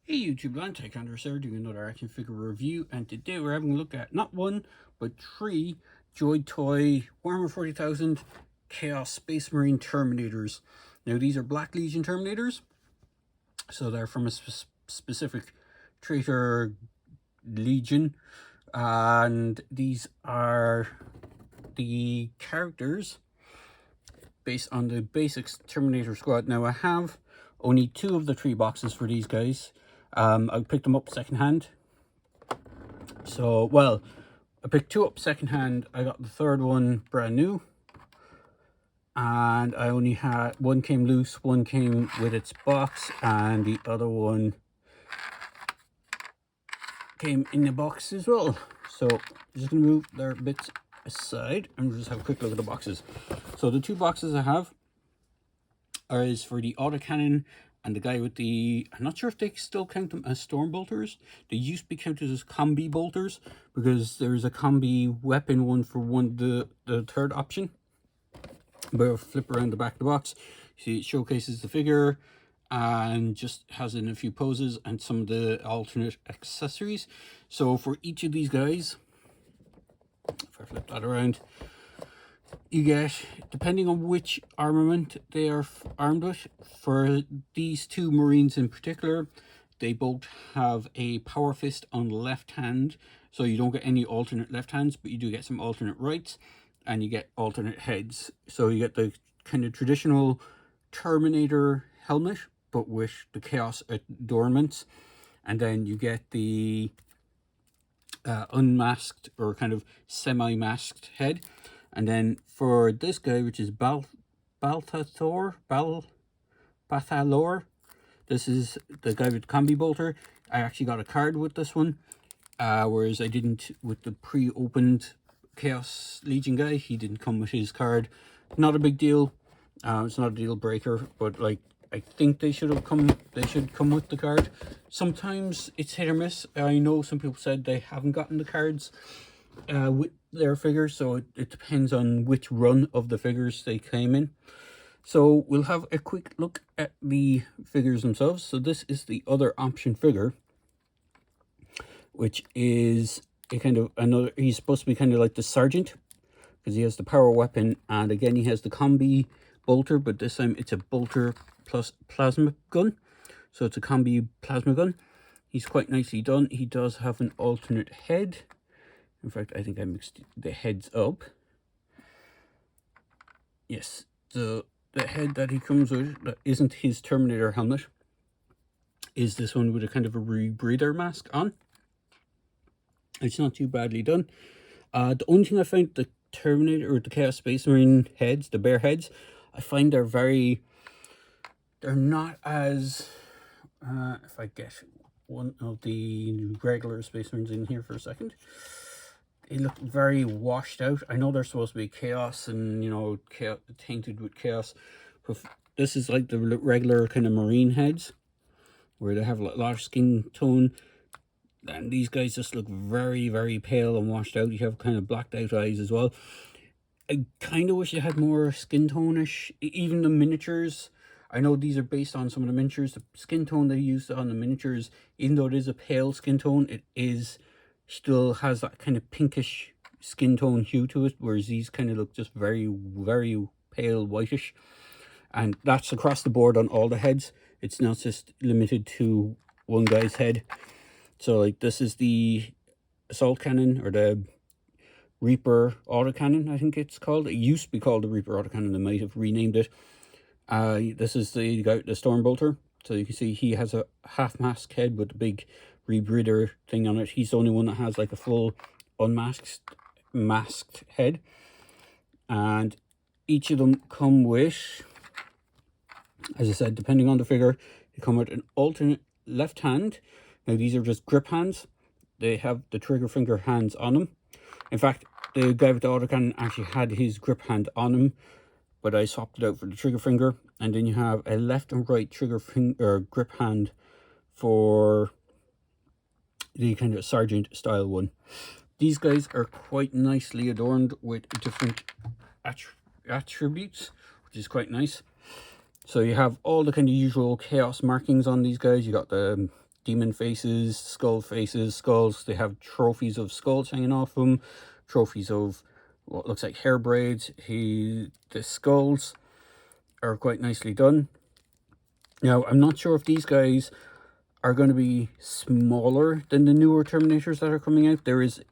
Hey YouTube land, Taekwondo sir, doing another action figure review, and today we're having a look at not one but three Joy Toy Warhammer 40,000 Chaos Space Marine Terminators. Now these are Black Legion Terminators, so they're from a specific traitor legion, and these are the characters based on the basics Terminator squad. Now I have only two of the three boxes for these guys. I picked them up secondhand. So, well, I picked two up secondhand. I got the third one brand new. And I only had, one came loose, one came with its box, and the other one came in the box as well. So, I'm just going to move their bits aside and just have a quick look at the boxes. So, the two boxes I have is for the autocannon and the guy with the, I'm not sure if they still count them as storm bolters. They used to be counted as combi bolters because there's a combi weapon one for the third option. But I'll flip around the back of the box. See, it showcases the figure and just has in a few poses and some of the alternate accessories. So for each of these guys, if I flip that around, you get, depending on which armament they are armed with, for these two Marines in particular, they both have a power fist on the left hand, so you don't get any alternate left hands, but you do get some alternate rights, and you get alternate heads. So you get the kind of traditional Terminator helmet, but with the Chaos adornments, and then you get the unmasked or kind of semi-masked head. And then for this guy, which is Balthalor, this is the guy with combi bolter. I actually got a card with this one, whereas I didn't with the pre-opened Chaos Legion guy. He didn't come with his card. Not a big deal. It's not a deal breaker, but like, I think they should come with the card. Sometimes it's hit or miss. I know some people said they haven't gotten the cards with their figures, so it depends on which run of the figures they came in. So we'll have a quick look at the figures themselves. So this is the other option figure, which is a kind of another, he's supposed to be kind of like the sergeant because he has the power weapon, and again he has the combi bolter, but this time it's a bolter plus plasma gun, so it's a combi plasma gun. He's quite nicely done. He does have an alternate head. In fact, I think I mixed the heads up. Yes, the head that he comes with, that isn't his Terminator helmet, is this one with a kind of a rebreather mask on. It's not too badly done. The only thing I find, the Terminator or the Chaos Space Marine heads, the bear heads, I find they're not as, if I get one of the regular Space Marines in here for a second, they look very washed out. I know they're supposed to be chaos and, you know, tainted with chaos, but this is like the regular kind of Marine heads where they have a lot of skin tone, and these guys just look very, very pale and washed out. You have kind of blacked out eyes as well. I kind of wish they had more skin tone-ish. Even the miniatures, I know these are based on some of the miniatures. The skin tone they used on the miniatures, even though it is a pale skin tone, it is still has that kind of pinkish skin tone hue to it, whereas these kind of look just very, very pale whitish. And that's across the board on all the heads. It's not just limited to one guy's head. So like, this is the assault cannon, or the Reaper autocannon, I think it's called. It used to be called the Reaper autocannon. They might have renamed it. This is the guy, the storm bolter. So you can see he has a half mask head with a big rebreather thing on it. He's the only one that has like a full masked head. And each of them come with, as I said, depending on the figure, they come with an alternate left hand. Now these are just grip hands. They have the trigger finger hands on them. In fact, the guy with the autocannon actually had his grip hand on him, but I swapped it out for the trigger finger. And then you have a left and right trigger finger grip hand for the kind of sergeant style one. These guys are quite nicely adorned with different attributes, which is quite nice. So you have all the kind of usual chaos markings on these guys. You got the demon faces, skull faces, skulls. They have trophies of skulls hanging off them, trophies of what looks like hair braids. The skulls are quite nicely done. Now, I'm not sure if these guys are going to be smaller than the newer Terminators that are coming out. There is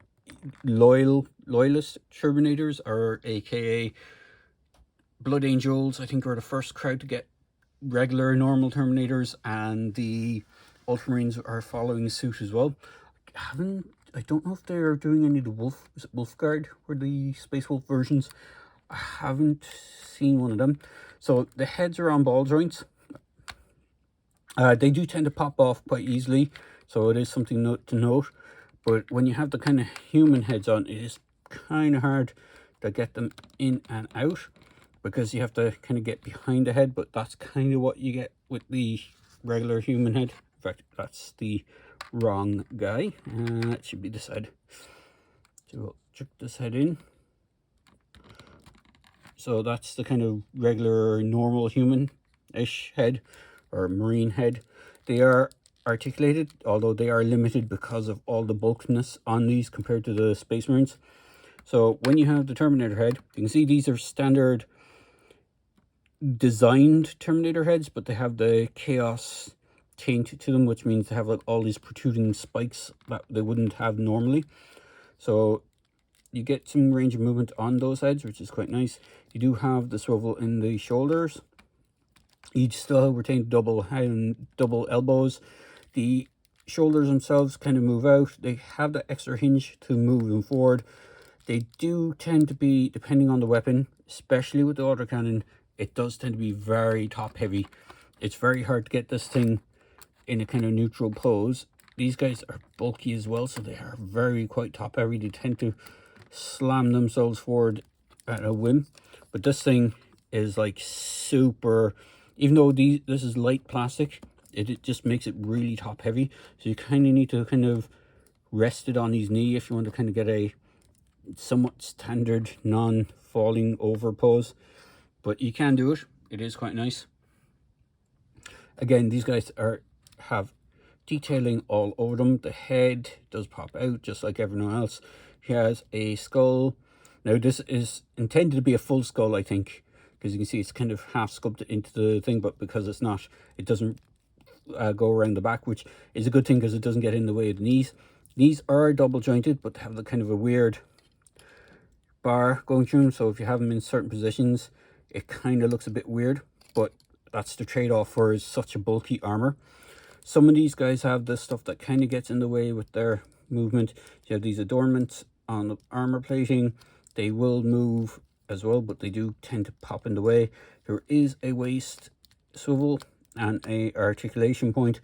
loyalist Terminators, or aka Blood Angels, I think, are the first crowd to get regular normal Terminators, and the Ultramarines are following suit as well. I don't know if they're doing any of the Wolfguard or the Space Wolf versions. I haven't seen one of them. So the heads are on ball joints. They do tend to pop off quite easily, so it is something to note. But when you have the kind of human heads on, it is kind of hard to get them in and out, because you have to kind of get behind the head. But that's kind of what you get with the regular human head. In fact, that's the wrong guy. That should be this head. So we'll chuck this head in. So that's the kind of regular, normal human-ish head, or marine head. They are articulated, although they are limited because of all the bulkiness on these compared to the Space Marines. So when you have the Terminator head, you can see these are standard designed Terminator heads, but they have the Chaos taint to them, which means they have like all these protruding spikes that they wouldn't have normally. So you get some range of movement on those heads, which is quite nice. You do have the swivel in the shoulders. You still retain double elbows. The shoulders themselves kind of move out. They have the extra hinge to move them forward. They do tend to be, depending on the weapon, especially with the autocannon, it does tend to be very top heavy. It's very hard to get this thing in a kind of neutral pose. These guys are bulky as well, so they are quite top heavy. They tend to slam themselves forward at a whim. But this thing is like super, even though this is light plastic, it just makes it really top heavy. So you kind of need to kind of rest it on his knee if you want to kind of get a somewhat standard non-falling over pose. But you can do it. It is quite nice. Again, these guys have detailing all over them. The head does pop out just like everyone else. He has a skull. Now this is intended to be a full skull, I think, because you can see it's kind of half sculpted into the thing, but because it's not, it doesn't go around the back, which is a good thing because it doesn't get in the way of the knees. Knees are double jointed, but they have the kind of a weird bar going through them, so if you have them in certain positions, it kind of looks a bit weird, but that's the trade-off for such a bulky armor. Some of these guys have this stuff that kind of gets in the way with their movement. You have these adornments on the armor plating. They will move as well, but they do tend to pop in the way. There is a waist swivel and a articulation point.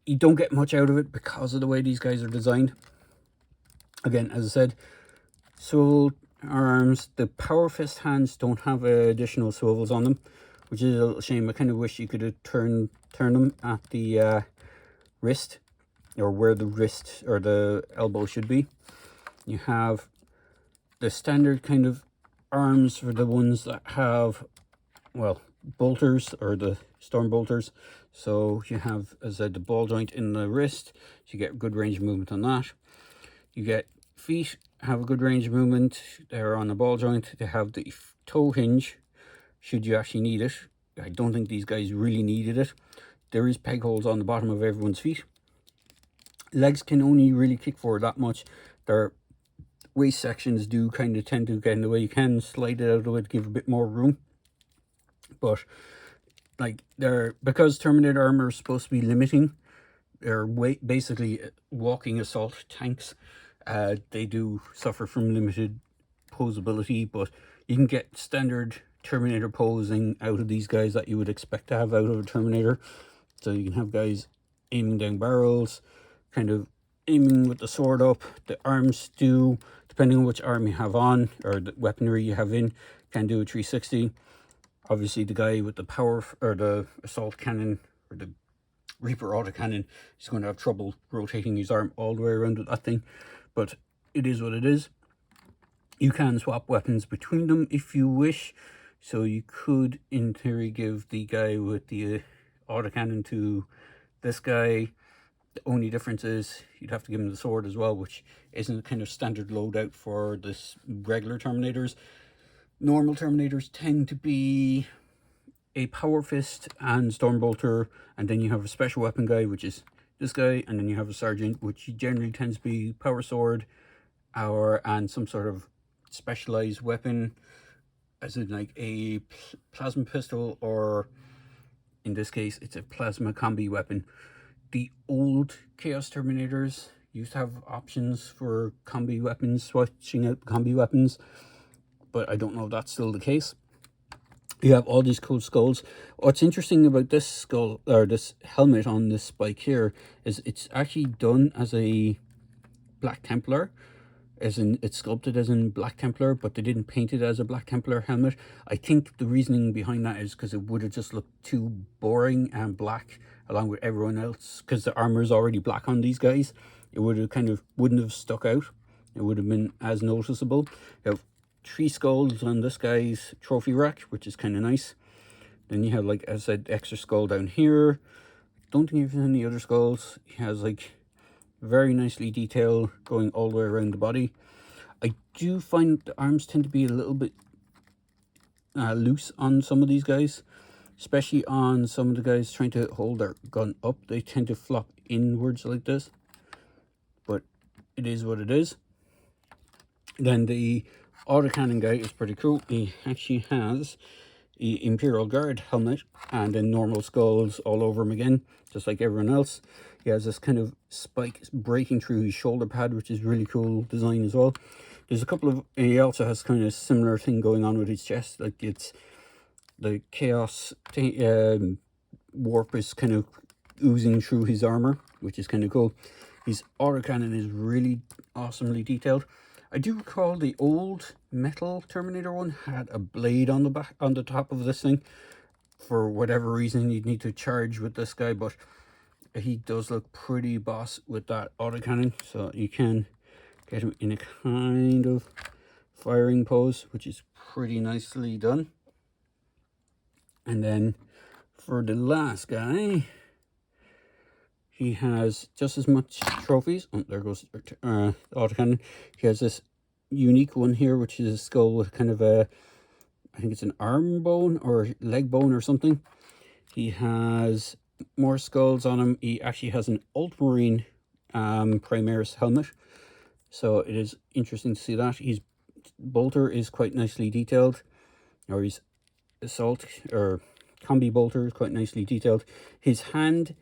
You don't get much out of it because of the way these guys are designed. Again, as I said, swivel arms. The power fist hands don't have additional swivels on them, which is a little shame. I kind of wish you could have turn them at the wrist, or where the wrist or the elbow should be. You have the standard kind of arms for the ones that have, well, bolters, or the storm bolters. So you have, as I said, the ball joint in the wrist, so you get good range of movement on that. You get feet, have a good range of movement. They're on a ball joint. They have the toe hinge, should you actually need it. I don't think these guys really needed it. There is peg holes on the bottom of everyone's feet. Legs can only really kick forward that much. Their waist sections do kind of tend to get in the way. You can slide it out of the way to give a bit more room, but like because Terminator armor is supposed to be limiting, they're basically walking assault tanks. They do suffer from limited posability, but you can get standard Terminator posing out of these guys that you would expect to have out of a Terminator. So you can have guys aiming down barrels, kind of aiming with the sword up. The arms do, depending on which arm you have on or the weaponry you have in, can do a 360. Obviously the guy with the power, or the assault cannon, or the Reaper autocannon, is going to have trouble rotating his arm all the way around with that thing, but it is what it is. You can swap weapons between them if you wish, so you could in theory give the guy with the autocannon to this guy, The only difference is you'd have to give him the sword as well, which isn't kind of standard loadout for this regular Terminators. Normal Terminators tend to be a Power Fist and Stormbolter, and then you have a special weapon guy, which is this guy, and then you have a Sergeant, which generally tends to be Power Sword and some sort of specialized weapon, as in like a plasma pistol, or in this case it's a plasma combi weapon. The old Chaos Terminators used to have options for combi weapons, switching out combi weapons, but I don't know if that's still the case. You have all these cool skulls. What's interesting about this skull, or this helmet on this spike here, is it's actually done as a Black Templar, as in it's sculpted as in Black Templar, but they didn't paint it as a Black Templar helmet. I think the reasoning behind that is because it would have just looked too boring and black along with everyone else, because the armor is already black on these guys. It would have wouldn't have stuck out. It would have been as noticeable. You have 3 skulls on this guy's trophy rack, which is kind of nice. Then you have, like I said, extra skull down here. Don't think he has any other skulls. He has like very nicely detailed going all the way around the body. I do find the arms tend to be a little bit loose on some of these guys, especially on some of the guys trying to hold their gun up. They tend to flop inwards like this, but it is what it is. Then the autocannon guy is pretty cool. He actually has the Imperial Guard helmet and then normal skulls all over him again, just like everyone else. He has this kind of spike breaking through his shoulder pad, which is really cool design as well. There's a couple of, he also has kind of similar thing going on with his chest, like it's the chaos warp is kind of oozing through his armor, which is kind of cool. His autocannon is really awesomely detailed. I do recall the old metal Terminator one had a blade on the back, on the top of this thing. For whatever reason, you'd need to charge with this guy, but he does look pretty boss with that autocannon. So you can get him in a kind of firing pose, which is pretty nicely done. And then for the last guy, he has just as much trophies. Oh, there goes autocannon. He has this unique one here, which is a skull with kind of a, I think it's an arm bone or leg bone or something. He has more skulls on him. He actually has an Ultramarine Primaris helmet, so it is interesting to see that. His bolter is quite nicely detailed, or his assault or combi bolter is quite nicely detailed. His hand,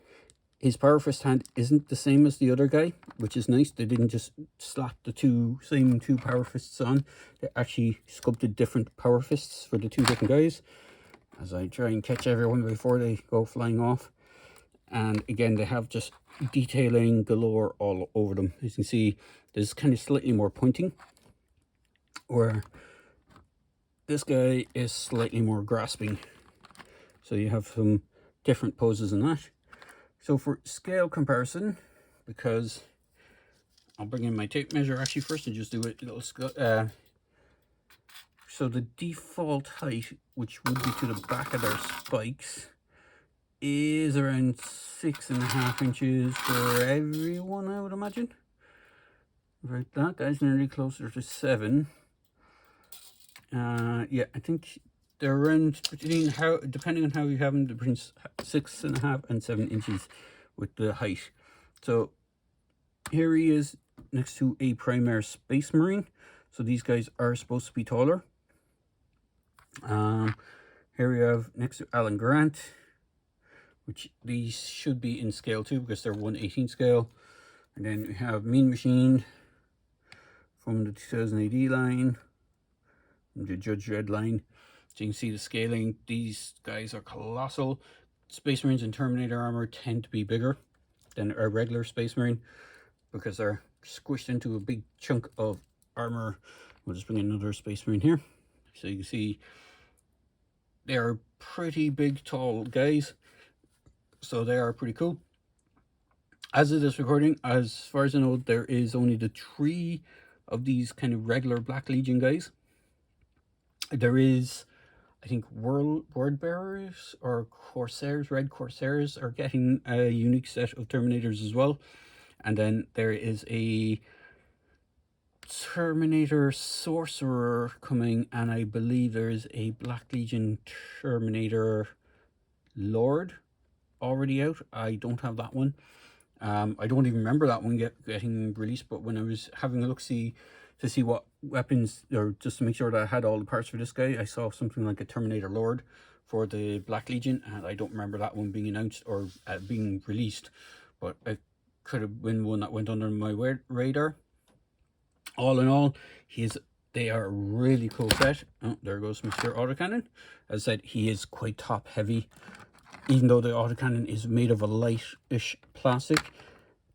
his power fist hand isn't the same as the other guy, which is nice. They didn't just slap the same two power fists on. They actually sculpted different power fists for the 2 different guys, as I try and catch everyone before they go flying off. And again, they have just detailing galore all over them. As you can see, there's kind of slightly more pointing, where this guy is slightly more grasping. So you have some different poses in that. So for scale comparison, because I'll bring in my tape measure actually first and just do a little so the default height, which would be to the back of their spikes, is around 6.5 inches for everyone, I would imagine. Right, that guy's nearly closer to 7. Yeah, I think they're around between, depending on how you have them, between 6.5 and 7 inches with the height. So here he is next to a Primaris Space Marine. So these guys are supposed to be taller. Here we have next to Alan Grant, which these should be in scale too, because they're 1/18 scale. And then we have Mean Machine from the 2000 AD line, from the Judge Dredd line. So you can see the scaling. These guys are colossal. Space Marines in Terminator armor tend to be bigger than a regular Space Marine, because they're squished into a big chunk of armor. We'll just bring another Space Marine here. So you can see they are pretty big, tall guys. So they are pretty cool. As of this recording, as far as I know, there is only the 3 of these kind of regular Black Legion guys. There is, I think word bearers or corsairs, red corsairs, are getting a unique set of terminators as well. And then there is a Terminator sorcerer coming, and I believe there is a Black Legion Terminator Lord already out. I don't have that one. I don't even remember that one getting released, but when I was having a look to see what weapons, or just to make sure that I had all the parts for this guy, I saw something like a Terminator Lord for the Black Legion, and I don't remember that one being announced or being released, but it could have been one that went under my radar. All in all, they are a really cool set. Oh, there goes Mr. Autocannon. As I said, he is quite top heavy, even though the autocannon is made of a light-ish plastic,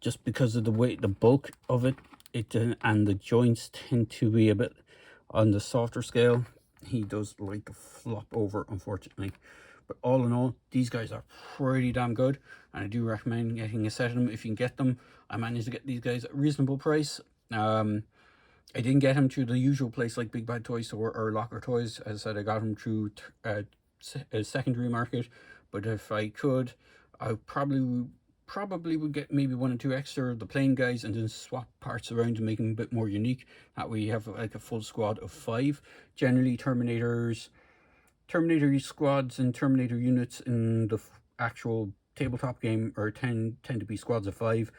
just because of the weight, the bulk of it, and the joints tend to be a bit on the softer scale. He does like to flop over, unfortunately. But all in all, these guys are pretty damn good, and I do recommend getting a set of them if you can get them. I managed to get these guys at a reasonable price. I didn't get him through the usual place like Big Bad Toy Store or Locker Toys. As I said, I got him through a secondary market. But if I could, I probably would get maybe 1 or 2 extra of the plain guys and then swap parts around to make them a bit more unique. That way you have like a full squad of 5. Generally, Terminator squads and Terminator units in the actual tabletop game tend to be squads of 5.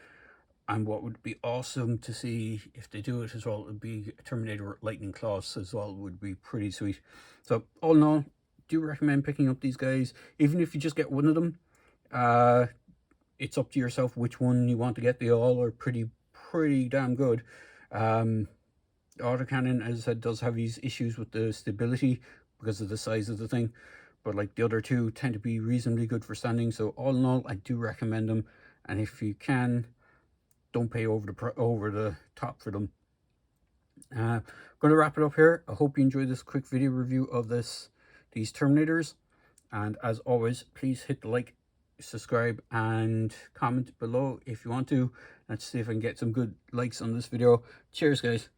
And what would be awesome to see if they do it as well would be Terminator Lightning Claws as well. Would be pretty sweet. So all in all, do recommend picking up these guys. Even if you just get one of them, it's up to yourself which one you want to get. They all are pretty damn good. Autocannon, as I said, does have these issues with the stability because of the size of the thing, but like the other two tend to be reasonably good for standing. So all in all, I do recommend them, and if you can, don't pay over the top for them. Going to wrap it up here. I hope you enjoyed this quick video review of these Terminators, and as always, please hit the like, subscribe, and comment below if you want to. Let's see if I can get some good likes on this video. Cheers, guys.